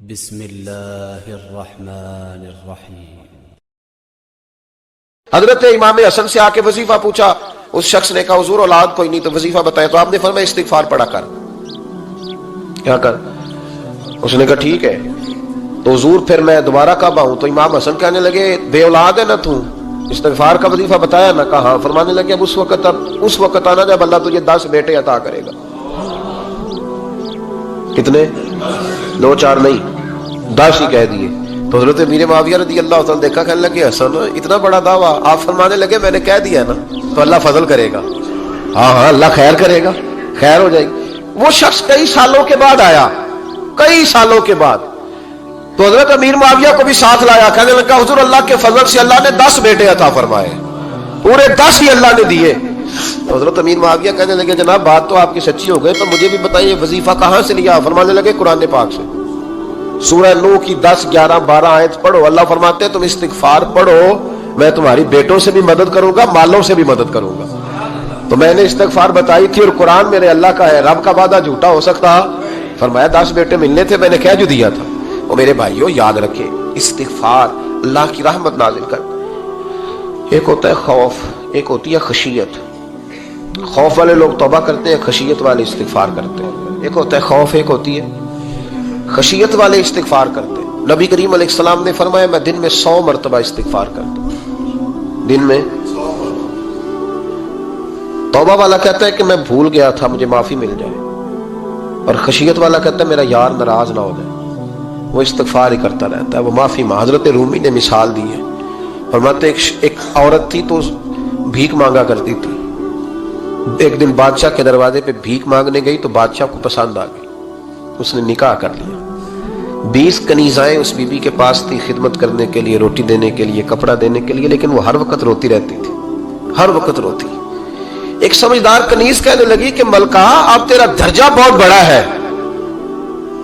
بسم اللہ الرحمن الرحیم۔ حضرت امام حسن سے آ کے وظیفہ پوچھا، اس شخص نے کہا حضور اولاد کوئی نہیں تو وظیفہ بتائے، تو آپ نے فرمایا استغفار پڑھا کر، کیا کر؟ اس نے کہا ٹھیک ہے۔ تو حضور پھر میں دوبارہ کب آؤں؟ تو امام حسن کہنے لگے بے اولاد ہے نا تو، استغفار کا وظیفہ بتایا نا؟ کہا ہاں۔ فرمانے لگے اب اس وقت آنا جب اللہ تجھے 10 بیٹے عطا کرے گا۔ کتنے؟ 2 4 نہیں، 10 ہی کہہ دیے۔ تو حضرت امیر معاویہ رضی اللہ تعالیٰ دیکھا، کہنے لگے حسن اتنا بڑا دعویٰ؟ آپ فرمانے لگے میں نے کہہ دیا نا تو اللہ فضل کرے گا۔ ہاں ہاں اللہ خیر کرے گا، خیر ہو جائے گی۔ وہ شخص کئی سالوں کے بعد آیا، کئی سالوں کے بعد، تو حضرت امیر معاویہ کو بھی ساتھ لایا، کہنے لگا حضور اللہ کے فضل سے اللہ نے 10 بیٹے عطا فرمائے، پورے 10 ہی اللہ نے دیے۔ تو حضرت امیر معاویہ کہنے لگے جناب بات تو آپ کی سچی ہو گئی، تو مجھے بھی بتائیے وظیفہ کہاں سے لیا؟ فرمانے لگے قرآن پاک سے، سورہ نوح کی 10 11 12 آیت پڑھو۔ اللہ فرماتے ہیں تم استغفار پڑھو، میں تمہاری بیٹوں سے بھی مدد کروں گا، مالوں سے بھی مدد کروں گا۔ تو میں نے استغفار بتائی تھی، اور قرآن میرے اللہ کا ہے، رب کا وعدہ جھوٹا ہو سکتا؟ فرمایا 10 بیٹے ملنے تھے، میں نے کہہ جو دیا تھا۔ اور میرے بھائیوں یاد رکھے، استغفار اللہ کی رحمت نازل کر۔ ایک ہوتا ہے خوف، ایک ہوتی ہے خشیت۔ خوف والے لوگ توبہ کرتے ہیں، خشیت والے استغفار کرتے ہیں۔ ایک ہوتا ہے خوف، ایک ہوتی ہے خشیت والے استغفار کرتے ہیں۔ نبی کریم علیہ السلام نے فرمایا میں دن میں 100 مرتبہ استغفار کرتا ہوں، دن میں۔ توبہ والا کہتا ہے کہ میں بھول گیا تھا، مجھے معافی مل جائے، اور خشیت والا کہتا ہے میرا یار ناراض نہ ہو جائے، وہ استغفار ہی کرتا رہتا ہے، وہ معافی مانگ۔ حضرت رومی نے مثال دی ہے، فرماتے ایک عورت تھی تو بھیک مانگا کرتی تھی، ایک دن بادشاہ کے دروازے پہ بھیک مانگنے گئی تو بادشاہ کو پسند آ گئی، اس نے نکاح کر لیا۔ 20 کنیزائیں اس بی بی کے پاس تھی خدمت کرنے کے لیے، روٹی دینے کے لیے، کپڑا دینے کے لیے، لیکن وہ ہر وقت روتی رہتی تھی، ہر وقت روتی۔ ایک سمجھدار کنیز کہنے لگی کہ ملکہ اب تیرا درجہ بہت بڑا ہے،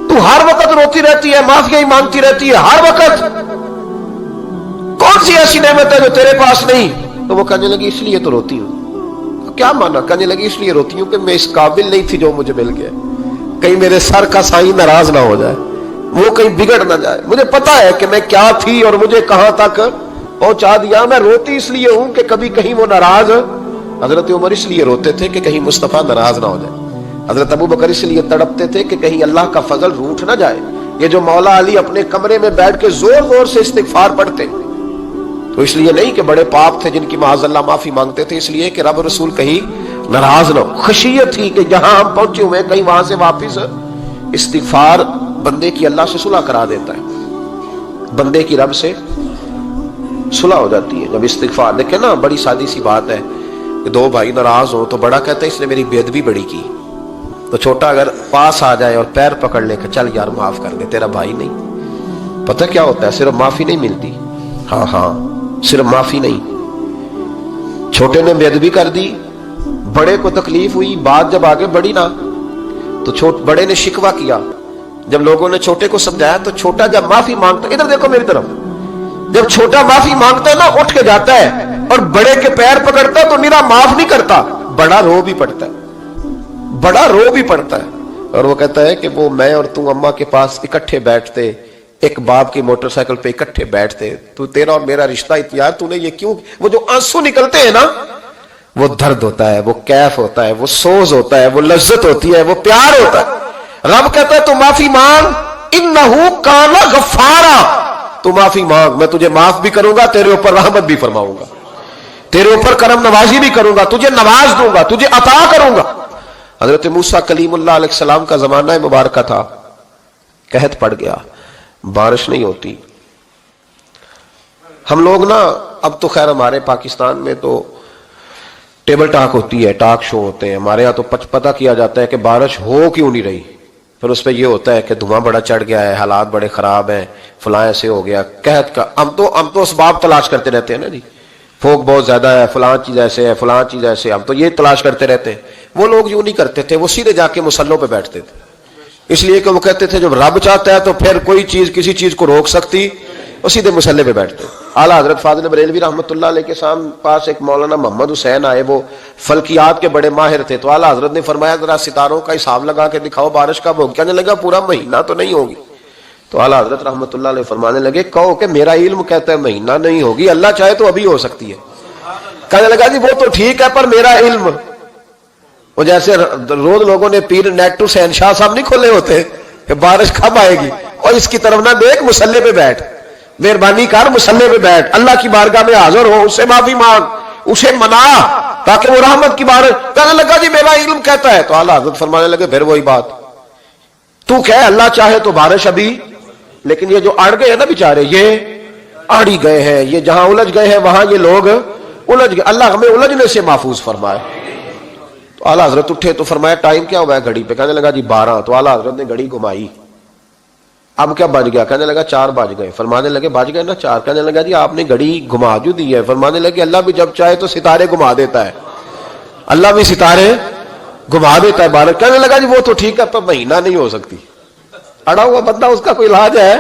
تو ہر وقت روتی رہتی ہے، معافی مانگتی رہتی ہے ہر وقت، کون سی ایسی نعمت ہے جو تیرے پاس نہیں؟ تو وہ کہنے لگی اس لیے تو روتی ہوں۔ کیا مانا؟ کہنے لگی اس لیے روتی ہوں کہ میں اس قابل نہیں تھی جو مجھے مل گیا، کہیں میرے سر کا سائیں ناراض نہ ہو جائے، وہ کہیں بگڑ نہ جائے، مجھے پتا ہے کہ میں کیا تھی اور مجھے کہاں تک پہنچا دیا، میں روتی اس لیے ہوں کہ کبھی کہیں وہ ناراض۔ حضرت عمر اس لیے روتے تھے کہ کہیں مصطفیٰ ناراض نہ ہو جائے، حضرت ابو بکر اس لیے تڑپتے تھے کہ کہیں اللہ کا فضل روٹھ نہ جائے۔ یہ جو مولا علی اپنے کمرے میں بیٹھ کے زور زور سے استغفار پڑھتے تو اس لیے نہیں کہ بڑے پاپ تھے جن کی معاذ اللہ معافی مانگتے تھے، اس لیے کہ رب رسول کہیں ناراض نہ ہو۔ خشیت تھی کہ جہاں ہم پہنچے ہوئے کہیں وہاں سے واپس۔ استغفار بندے کی اللہ سے صلح کرا دیتا ہے، بندے کی رب سے صلح ہو جاتی ہے جب استغفار۔ دیکھیں نا بڑی سادی سی بات ہے کہ 2 بھائی ناراض ہوں تو بڑا کہتا ہے اس نے میری بے ادبی بڑی کی، تو چھوٹا اگر پاس آ جائے اور پیر پکڑ لے کہ چل یار معاف کر دے، تیرا بھائی نہیں۔ پتہ کیا ہوتا ہے؟ صرف معافی نہیں ملتی، ہاں صرف معافی نہیں، چھوٹے نے بے ادبی کر دی، بڑے کو تکلیف ہوئی، بات جب آگے بڑھی نا تو بڑے نے شکوہ کیا، جب لوگوں نے چھوٹے کو سمجھایا تو چھوٹا جب معافی مانگتا، ادھر دیکھو میری طرف، جب چھوٹا معافی مانگتا ہے نا اٹھ کے جاتا ہے اور بڑے کے پیر پکڑتا ہے تو میرا معاف نہیں کرتا، بڑا رو بھی پڑتا ہے، بڑا رو بھی پڑتا ہے، اور وہ کہتا ہے کہ وہ میں اور تو اماں کے پاس اکٹھے بیٹھتے، ایک باپ کی موٹر سائیکل پہ اکٹھے بیٹھتے، تو تیرا اور میرا رشتہ یار تو نے یہ کیوں؟ وہ جو آنسو نکلتے ہیں نا وہ درد ہوتا ہے، وہ کیف ہوتا ہے، وہ سوز ہوتا ہے، وہ لذت ہوتی ہے، وہ پیار ہوتا ہے۔ رب کہتا ہے تو معافی مانگ، انہو کان غفارا، تو معافی مانگ، میں تجھے معاف بھی کروں گا، تیرے اوپر رحمت بھی فرماؤں گا، تیرے اوپر کرم نوازی بھی کروں گا، تجھے نواز دوں گا، تجھے عطا کروں گا۔ حضرت موسیٰ کلیم اللہ علیہ السلام کا زمانہ مبارکہ تھا، قحط پڑ گیا، بارش نہیں ہوتی۔ ہم لوگ نا اب تو خیر ہمارے پاکستان میں تو ٹیبل ٹاک ہوتی ہے، ٹاک شو ہوتے ہیں، ہمارے ہاں تو پتہ کیا جاتا ہے کہ بارش ہو کیوں نہیں رہی، پھر اس پہ یہ ہوتا ہے کہ دھواں بڑا چڑھ گیا ہے، حالات بڑے خراب ہیں، فلاں ایسے ہو گیا قحط کا۔ ہم تو اسباب تلاش کرتے رہتے ہیں نا جی، پھوک بہت زیادہ ہے، فلاں چیز ایسے ہے، فلاں چیز ایسے، ہم تو یہ تلاش کرتے رہتے ہیں۔ وہ لوگ یوں نہیں کرتے تھے، وہ سیدھے جا کے مصلوں پہ بیٹھتے تھے، اس لیے کہ وہ کہتے تھے جب رب چاہتا ہے تو پھر کوئی چیز کسی چیز کو روک سکتی، وہ سیدھے مصلے پہ بیٹھتے۔ اعلیٰ حضرت فاضل بریلوی رحمۃ اللہ علیہ کے پاس ایک مولانا محمد حسین آئے، وہ فلکیات کے بڑے ماہر تھے، تو اعلیٰ حضرت نے فرمایا ذرا ستاروں کا حساب لگا کے دکھاؤ بارش کب ہوگی؟ کہنے لگا پورا مہینہ تو نہیں ہوگی، تو اعلیٰ حضرت رحمۃ اللہ علیہ فرمانے لگے کہو کہ میرا علم کہتا ہے مہینہ نہیں ہوگی، اللہ چاہے تو ابھی ہو سکتی ہے۔ کہنے لگا جی وہ تو ٹھیک ہے پر میرا علم، وہ جیسے روز لوگوں نے پیر نیٹ ٹو سین شاہ صاحب نہیں کھولے ہوتے کہ بارش کب آئے گی، اور اس کی طرف نہ دیکھ، مصلے پہ بیٹھ، مہربانی کر مصلے پہ بیٹھ، اللہ کی بارگاہ میں حاضر ہو، اس سے معافی مانگ، اسے منا تاکہ وہ رحمت کی بارش۔ کہنے لگا جی میرا علم کہتا ہے۔ تو اعلیٰ حضرت فرمانے لگے پھر وہی بات، تو کہ اللہ چاہے تو بارش ابھی، لیکن یہ جو اڑ گئے ہیں نا بیچارے، یہ اڑ ہی گئے ہیں، یہ جہاں الجھ گئے ہیں وہاں یہ لوگ الجھ گئے، اللہ ہمیں الجھنے سے محفوظ فرمائے۔ تو اعلیٰ حضرت اٹھے تو فرمایا ٹائم کیا ہوا ہے گھڑی پہ؟ کہنے لگا جی 12۔ تو اعلیٰ حضرت نے گھڑی گھمائی، اب کیا بج گیا؟ کہنے لگا 4 بج گئے۔ فرمانے لگے بج گئے نا 4؟ کہنے لگا جی آپ نے گھڑی گھما جو دی ہے۔ فرمانے لگے اللہ بھی جب چاہے تو ستارے گھما دیتا ہے، اللہ بھی ستارے گھما دیتا ہے بارش۔ کہنے لگا جی وہ تو ٹھیک ہے پر مہینہ نہیں ہو سکتی۔ اڑا ہوا بندہ، اس کا کوئی علاج ہے؟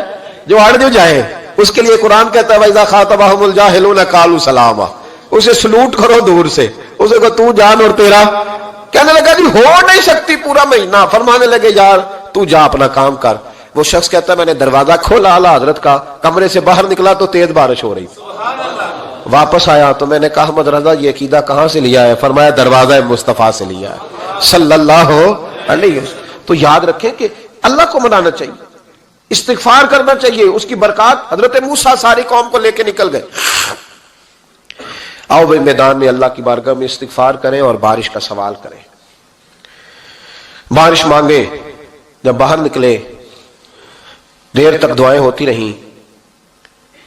جو اڑ جو جائے، اس کے لیے قرآن کہتا ہے وَإِذَا خَاطَبَهُمُ الْجَاهِلُونَ قَالُوا سَلَامًا، اسے سلوٹ کرو دور سے، اسے کہو تو جان اور تیرا۔ کہنے لگا جی ہو نہیں سکتی پورا مہینہ۔ فرمانے لگے یار تو جا اپنا کام کر۔ وہ شخص کہتا ہے میں نے دروازہ کھولا اعلیٰ حضرت کا، کمرے سے باہر نکلا تو تیز بارش ہو رہی، واپس آیا تو میں نے کہا احمد رضا یہ عقیدہ کہاں سے لیا ہے؟ فرمایا دروازہ مصطفیٰ سے لیا ہے صلی اللہ علیہ وسلم۔ تو یاد رکھیں کہ اللہ کو منانا چاہیے، استغفار کرنا چاہیے، اس کی برکات۔ حضرت موسیٰ ساری قوم کو لے کے نکل گئے۔ آؤ بھائی میدان میں اللہ کی بارگاہ میں استغفار کریں اور بارش کا سوال کریں، بارش مانگے۔ جب باہر نکلے دیر تک دعائیں ہوتی رہیں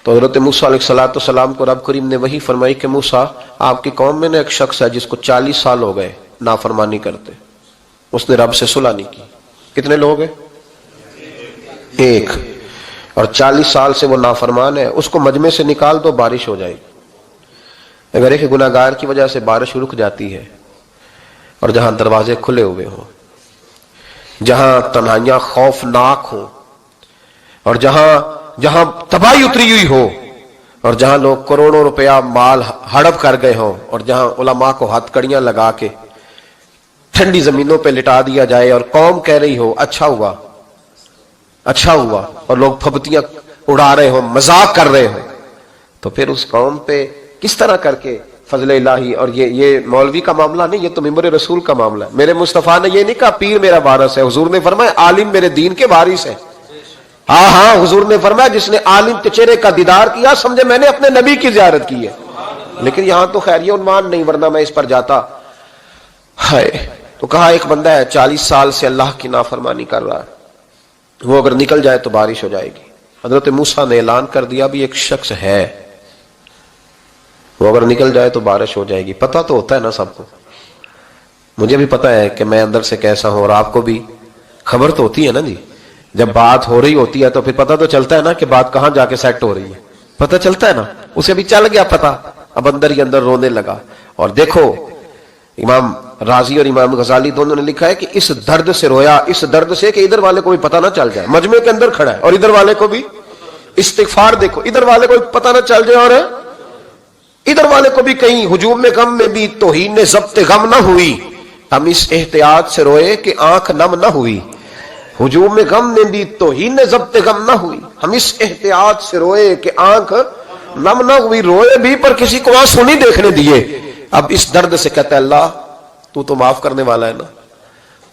تو حضرت موسیٰ علیہ السلام کو رب کریم نے وحی فرمائی کہ موسیٰ آپ کی قوم میں نے ایک شخص ہے جس کو 40 سال ہو گئے نافرمانی کرتے، اس نے رب سے صلح نہیں کی۔ کتنے لوگ ہیں؟ ایک، اور 40 سال سے وہ نافرمان ہے، اس کو مجمع سے نکال دو بارش ہو جائے گی۔ اگر ایک گناہگار کی وجہ سے بارش رک جاتی ہے، اور جہاں دروازے کھلے ہوئے ہوں، جہاں تنہائیاں خوفناک ہوں، اور جہاں تباہی اتری ہوئی ہو، اور جہاں لوگ کروڑوں روپیہ مال ہڑپ کر گئے ہوں، اور جہاں علماء کو ہتھ کڑیاں لگا کے ٹھنڈی زمینوں پہ لٹا دیا جائے، اور قوم کہہ رہی ہو اچھا ہوا اچھا ہوا، اور لوگ پھبتیاں اڑا رہے ہوں، مذاق کر رہے ہوں، تو پھر اس قوم پہ کس طرح کر کے فضل الہی۔ اور یہ مولوی کا معاملہ نہیں، یہ تو ممبر رسول کا معاملہ ہے۔ میرے مصطفیٰ نے یہ نہیں کہا پیر میرا وارث ہے، حضور نے فرمایا عالم میرے دین کے وارث ہے۔ ہاں حضور نے فرمایا جس نے عالم کے چہرے کا دیدار کیا سمجھے میں نے اپنے نبی کی زیارت کی ہے۔ لیکن یہاں تو خیر یہ عنوان نہیں، ورنہ میں اس پر جاتا ہے۔ تو کہا ایک بندہ ہے 40 سال سے اللہ کی نافرمانی کر رہا ہے، وہ اگر نکل جائے تو بارش ہو جائے گی۔ حضرت موسیٰ نے اعلان کر دیا بھی ایک شخص ہے، وہ اگر نکل جائے تو بارش ہو جائے گی۔ پتہ تو ہوتا ہے نا سب کو، مجھے بھی پتہ ہے کہ میں اندر سے کیسا ہوں، اور آپ کو بھی خبر تو ہوتی ہے نا جی۔ جب بات ہو رہی ہوتی ہے تو پھر پتہ تو چلتا ہے نا کہ بات کہاں جا کے سیٹ ہو رہی ہے، پتہ چلتا ہے نا۔ اسے بھی چل گیا پتہ، اب اندر ہی اندر رونے لگا۔ اور دیکھو امام رازی اور امام غزالی دونوں نے لکھا ہے کہ اس درد سے رویا، اس درد سے کہ ادھر والے کو بھی پتہ نہ چل جائے، مجمع کے اندر کھڑا ہے اور ادھر والے کو بھی استغفار، دیکھو ادھر والے کو بھی پتہ نہ چل جائے اور ادھر والے کو بھی کہیں ہجوم میں غم میں بھی توہین ضبط غم نہ ہوئی، ہم اس احتیاط سے روئے کہ آنکھ نم نہ ہوئی۔ ہجوم میں غم میں بھی توہین ضبط غم نہ ہوئی، ہم اس احتیاط سے روئے کہ آنکھ نم نہ ہوئی، روئے بھی پر کسی کو آنسو نہیں دیکھنے دیے۔ اب اس درد سے کہتا ہے اللہ تو معاف کرنے والا ہے نا،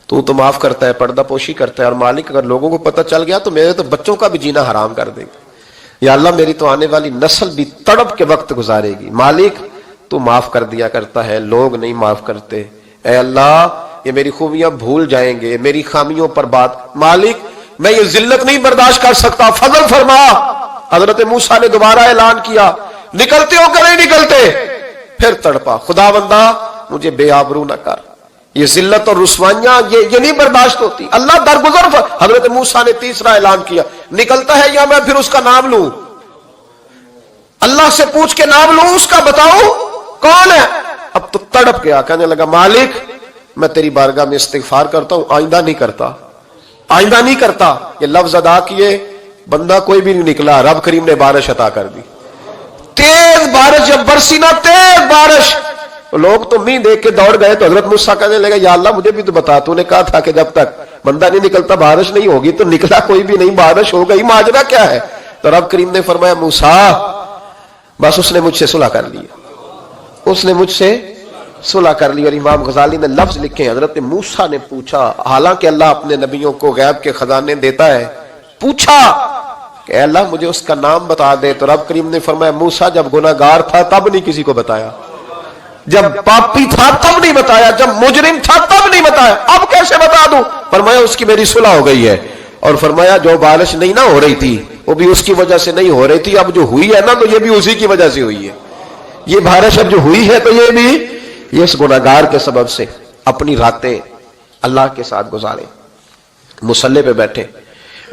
تو معاف کرتا ہے، پردہ پوشی کرتا ہے، اور مالک اگر لوگوں کو پتہ چل گیا تو میرے تو بچوں کا بھی جینا حرام کر دے گا، یا اللہ میری تو آنے والی نسل بھی تڑپ کے وقت گزارے گی۔ مالک تو معاف کر دیا کرتا ہے، لوگ نہیں معاف کرتے، اے اللہ یہ میری خوبیاں بھول جائیں گے، میری خامیوں پر بات، مالک میں یہ ذلت نہیں برداشت کر سکتا، فضل فرما۔ حضرت موسیٰ نے دوبارہ اعلان کیا نکلتے ہو کہ نہیں نکلتے؟ پھر تڑپا خدا بندہ مجھے بے آبرو نہ کر، یہ ذلت اور رسوائیاں یہ نہیں برداشت ہوتی، اللہ درگزر۔ حضرت موسیٰ نے تیسرا اعلان کیا نکلتا ہے یا میں پھر اس کا نام لوں، اللہ سے پوچھ کے نام لوں اس کا، بتاؤ کون ہے؟ اب تو تڑپ گیا، کہنے لگا مالک میں تیری بارگاہ میں استغفار کرتا ہوں، آئندہ نہیں کرتا، آئندہ نہیں کرتا۔ یہ لفظ ادا کیے، بندہ کوئی بھی نہیں نکلا، رب کریم نے بارش عطا کر دی، تیز بارش جب برسی نا، تیز بارش، لوگ تو می دیکھ کے دوڑ گئے تو حضرت موسیٰ کہنے لگا یا اللہ مجھے بھی تو بتا، تو نے کہا تھا کہ جب تک بندہ نہیں نکلتا بارش نہیں ہوگی، تو نکلا کوئی بھی نہیں، بارش ہو گئی، ماجرا کیا ہے؟ تو رب کریم نے فرمایا موسیٰ بس اس نے مجھ سے صلح کر لی، اس نے مجھ سے صلح کر لی۔ اور امام غزالی نے لفظ لکھے، حضرت موسیٰ نے پوچھا، حالانکہ اللہ اپنے نبیوں کو غیب کے خزانے دیتا ہے، پوچھا کہ اے اللہ مجھے اس کا نام بتا دے، تو رب کریم نے فرمایا موسیٰ جب گناہگار تھا تب نہیں کسی کو بتایا، جب پاپی تھا تب نہیں بتایا، جب مجرم تھا تب نہیں بتایا، اب کیسے بتا دوں؟ فرمایا اس کی میری صلح ہو گئی ہے، اور فرمایا جو بارش نہیں نہ ہو رہی تھی وہ بھی اس کی وجہ سے نہیں ہو رہی تھی، اب جو ہوئی ہے نا تو یہ بھی اسی کی وجہ سے ہوئی ہے، یہ بارش اب جو ہوئی ہے تو یہ بھی یہ اس گناہگار کے سبب سے۔ اپنی راتیں اللہ کے ساتھ گزارے، مصلی پہ بیٹھے،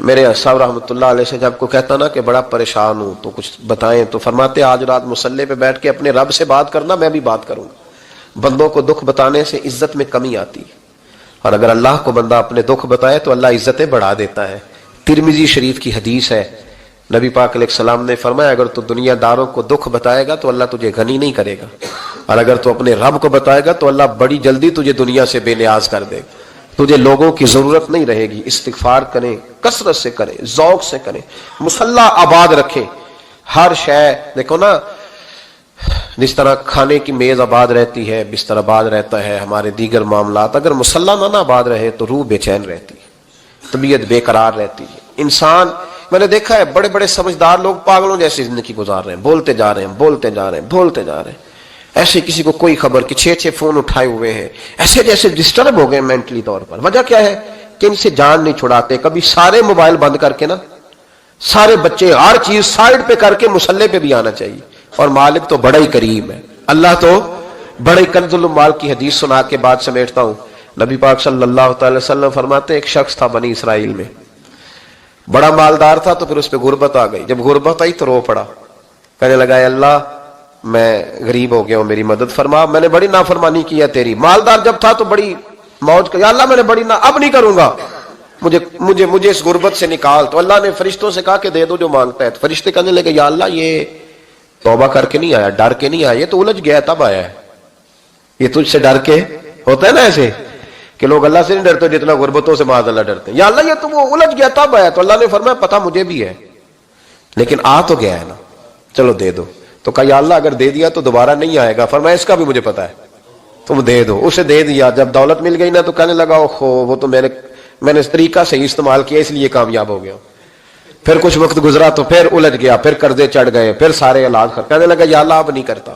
میرے صاحب رحمۃ اللہ علیہ سے جب کو کہتا نا کہ بڑا پریشان ہوں تو کچھ بتائیں، تو فرماتے آج رات مصلی پہ بیٹھ کے اپنے رب سے بات کرنا، میں بھی بات کروں گا۔ بندوں کو دکھ بتانے سے عزت میں کمی آتی ہے، اور اگر اللہ کو بندہ اپنے دکھ بتائے تو اللہ عزتیں بڑھا دیتا ہے۔ ترمذی شریف کی حدیث ہے، نبی پاک علیہ السلام نے فرمایا اگر تو دنیا داروں کو دکھ بتائے گا تو اللہ تجھے غنی نہیں کرے گا، اور اگر تو اپنے رب کو بتائے گا تو اللہ بڑی جلدی تجھے دنیا سے بے نیاز کر دے گا، تجھے لوگوں کی ضرورت نہیں رہے گی۔ استغفار کریں، کثرت سے کریں، ذوق سے کریں، مصلی آباد رکھیں، ہر شے دیکھو نا، جس طرح کھانے کی میز آباد رہتی ہے، بستر آباد رہتا ہے، ہمارے دیگر معاملات، اگر مصلی نہ آباد رہے تو روح بے چین رہتی ہے، طبیعت بے قرار رہتی ہے۔ انسان میں نے دیکھا ہے بڑے بڑے سمجھدار لوگ پاگلوں جیسی زندگی گزار رہے ہیں، بولتے جا رہے ہیں، بولتے جا رہے ہیں، بولتے جا رہے ہیں، ایسے کسی کو کوئی خبر کہ 6 فون اٹھائے ہوئے ہیں، ایسے جیسے ڈسٹرب ہو گئے مینٹلی طور پر۔ وجہ کیا ہے کہ ان سے جان نہیں چھڑاتے۔ کبھی سارے موبائل بند کر کے نا، سارے بچے ہر چیز سائڈ پہ کر کے مصلی پہ بھی آنا چاہیے، اور مالک تو بڑا ہی کریم ہے، اللہ تو بڑا ہی کنز المال کی حدیث سنا کے بعد سمیٹتا ہوں۔ نبی پاک صلی اللہ تعالی وسلم فرماتے ایک شخص تھا بنی اسرائیل میں، بڑا مالدار تھا، تو پھر اس پہ غربت آ گئی، جب غربت آئی تو رو پڑا، کہنے لگا اے اللہ میں غریب ہو گیا ہوں، میری مدد فرما، میں نے بڑی نافرمانی کی ہے تیری۔ مالدار جب تھا تو بڑی موج کر، یا اللہ میں نے بڑی اب نہیں کروں گا، مجھے اس غربت سے نکال۔ تو اللہ نے فرشتوں سے کہا کہ دے دو جو مانگتا ہے، تو فرشتے کہنے لگے یا اللہ یہ توبہ کر کے نہیں آیا، ڈر کے نہیں آیا، یہ تو الجھ گیا تب آیا ہے، یہ تجھ سے ڈر کے ہوتا ہے نا ایسے کہ لوگ اللہ سے نہیں ڈرتے جتنا غربتوں سے معاذ اللہ ڈرتے ہیں، یا اللہ یہ تو وہ الجھ گیا تب آیا۔ تو اللہ نے فرمایا پتہ مجھے بھی ہے، لیکن آ تو گیا ہے نا، چلو دے دو۔ تو کہا یا اللہ اگر دے دیا تو دوبارہ نہیں آئے گا، فرمایا اس کا بھی مجھے پتا ہے، تم دے دو۔ اسے دے دیا، جب دولت مل گئی نا تو کہنے لگا اوہو وہ تو میں نے اس طریقہ سے استعمال کیا اس لیے کامیاب ہو گیا۔ پھر کچھ وقت گزرا تو پھر الجھ گیا، پھر قرضے چڑھ گئے، پھر سارے علاج کہنے لگا یا اللہ اب نہیں کرتا،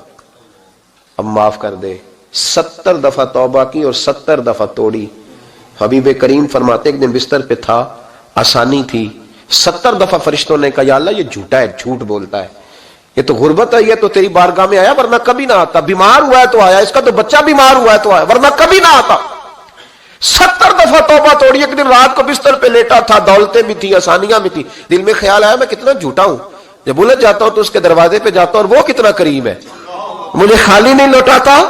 اب معاف کر دے۔ 70 دفعہ توبہ کی اور 70 دفعہ توڑی۔ حبیب کریم فرماتے ایک دن بستر پہ تھا، آسانی تھی، 70 دفعہ فرشتوں نے کہا یا اللہ یہ جھوٹا ہے، جھوٹ بولتا ہے، یہ تو غربت آئی ہے تو تیری بارگاہ میں آیا ورنہ کبھی نہ آتا، بیمار ہوا ہے تو آیا، اس کا تو بچہ بیمار ہوا ہے تو آیا ورنہ کبھی نہ آتا۔ 70 دفعہ توبہ توڑی۔ ایک دن رات کو بستر پہ لیٹا تھا، دولتیں بھی تھی، آسانیاں بھی تھی، دل میں خیال آیا میں کتنا جھوٹا ہوں، جب الجھ جاتا ہوں تو اس کے دروازے پہ جاتا ہوں اور وہ کتنا کریم ہے، مجھے خالی نہیں لوٹاتا۔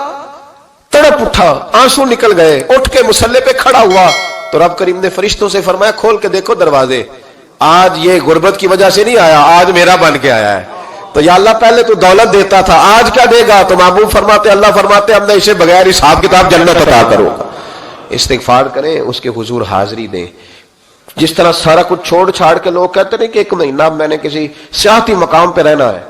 تڑپ اٹھا، آنسو نکل گئے، اٹھ کے مصلی پہ کھڑا ہوا تو رب کریم نے فرشتوں سے فرمایا کھول کے دیکھو دروازے، آج یہ غربت کی وجہ سے نہیں آیا، آج میرا بن کے آیا ہے۔ تو یا اللہ پہلے تو دولت دیتا تھا، آج کیا دے گا؟ تو محبوب فرماتے اللہ فرماتے اب میں اسے بغیر حساب کتاب جنت عطا کروں گا۔ استغفار کریں، اس کے حضور حاضری دیں۔ جس طرح سارا کچھ چھوڑ چھاڑ کے لوگ کہتے ہیں کہ 1 مہینہ اب میں نے کسی سیاحتی مقام پہ رہنا ہے،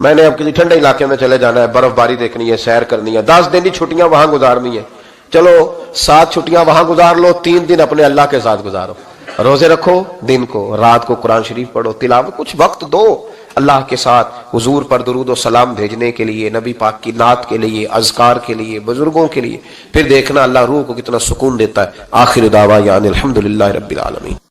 میں نے اب کسی ٹھنڈے علاقے میں چلے جانا ہے، برف باری دیکھنی ہے، سیر کرنی ہے، 10 دن کی چھٹیاں وہاں گزارنی ہے، چلو 7 چھٹیاں وہاں گزار لو، 3 دن اپنے اللہ کے ساتھ گزارو، روزے رکھو، دن کو رات کو قرآن شریف پڑھو، تلاوت، کچھ وقت دو اللہ کے ساتھ، حضور پر درود و سلام بھیجنے کے لیے، نبی پاک کی نعت کے لیے، اذکار کے لیے، بزرگوں کے لیے، پھر دیکھنا اللہ روح کو کتنا سکون دیتا ہے۔ آخر دعوانا الحمدللہ رب العالمین۔